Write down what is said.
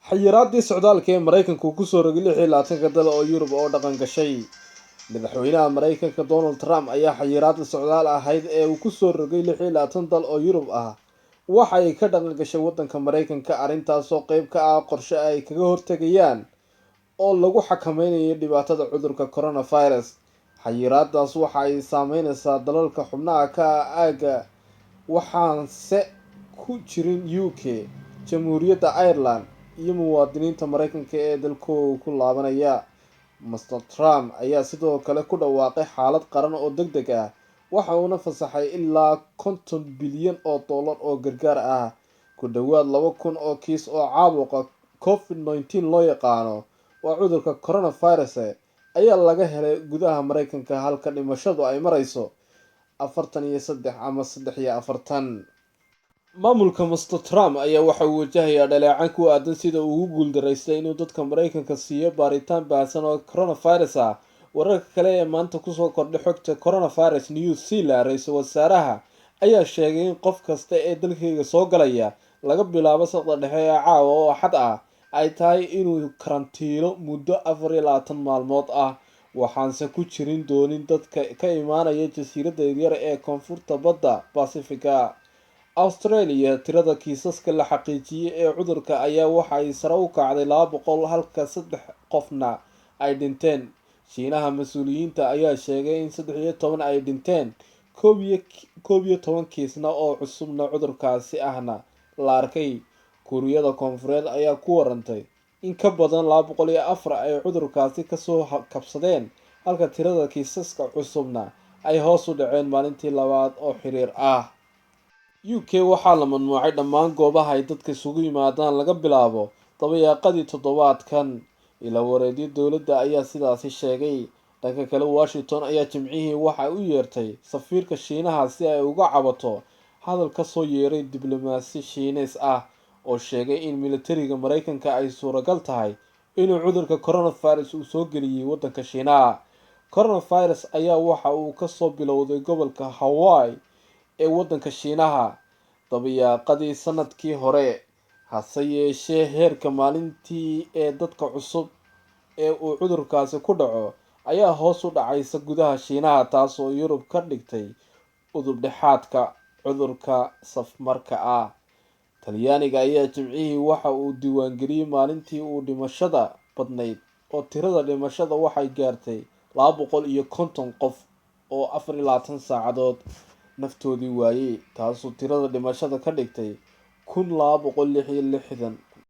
xayiraadii socdaalka ee Mareykanku ku soo rogay 26 dal oo Yurub oo dhaqan gashay. Madaxweynaha Mareykanka Donald Trump ayaa xayiraadii socdaal ahayd ee uu ku soo rogay 26 dal oo Yurub ah waxa ay ka dhaqan gashay wadanka Mareykanka, arrintaas oo qayb ka ah qorshe ay kaga hortagayaan oo lagu xakameynayo dhibaatada cudurka coronavirus. Xayiraadaas waxa ay saameynaysaa dalalka xubnaha ka ah aaga waxaanse ku jirin UK, Jamhuuriyadda Ireland iyo muwaadiniinta Mareykanka ee dalkooda ku laabanaya. Mr. Trump ayaa sidoo kale ku dhawaaqay xaalad qaran oo degdeg ah, waxa uuna fasaxay ilaa $50 bilyan oo gargaar ah. Ku dhawaad 2,000 oo kiis oo caabuqa COVID-19 loo yaqaano waa cudurka coronavirus ayaa laga helay gudaha Mareykanka, halka dhimashadu ay marayso 43 ama 43. Maamulka Mr. Trump ayaa waxa uu wajahayaa dhaleecayn ku aadan sida uu ugu guuldareystay inuu dadka Mareykanka siiyo baaritaan baahsan oo coronavirus ah. Wararka kale ee maanta kusoo kordhay xogta coronavirus New Zealand, ra'iisul wasaaraha ayaa sheegay in qof kasta ee dalkayga soo galaya laga bilaabo saqda dhexe ee caawa oo Axad ah ay tahay inuu karantiilo muddo 24 maalmood ah, waxaanse ku jirin doonin dadka ka imaanaya jasiiradda yaryar ee koonfurta badda Pacifica. Australia, tirada kiisaska la xaqiijiyay ee cudurka ayaa waxa ay sare u kacday 200 halka 3 qofna ay dhinteen. Shiinaha, mas'uuliyiinta ayaa sheegay in 13 ay dhinteen, 11 kiisna oo cusubna cudurkaasi ahna la arkay. Kuuriyada Koonfureed ayaa ku warantay in ka badan 204 ay cudurkaasi kasoo kabsadeen, halka tirada kiisaska cusubna ay hoos u dhaceen maalintii labaad oo xiriir ah. UK waxaa la mamnuucay dhammaan goobaha ay dadka isugu yimaadaan laga bilaabo dabayaaqadii toddobaadkan. Ilaa-wareedyo dowladda ayaa sidaasi sheegay. Dhanka kale, Washington ayaa Jimcihii waxa u yeertay safiirka Shiinaha si ay uga cabato hadal ka soo yeeray diblomaasi Shiinees ah oo sheegay in militariga Mareykanka ay suuragal tahay inuu cudurka coronavirus uu soo geliyay wadanka Shiinaha. Coronavirus ayaa waxa uu ka soo bilowday gobolka Hawaii ee wadanka Shiinaha dabayaaqadii sanadkii hore, hase yeeshee heerka maalintii ee dadka cusub ee uu cudurkaasi ku dhaco ayaa hoos u dhacaysa gudaha Shiinaha, taas oo Yurub ka dhigtay udub dhexaadka cudurka safmarka ah. Talyaaniga ayaa Jimcihii waxa uu diiwaangeliyay maalintii ugu dhimashada badnayd oo tirada dhimashada waxay gaartay 250 qof oo 24 saacadood naftoodii waayay, taasoo tirada dhimashada ka dhigtay 1266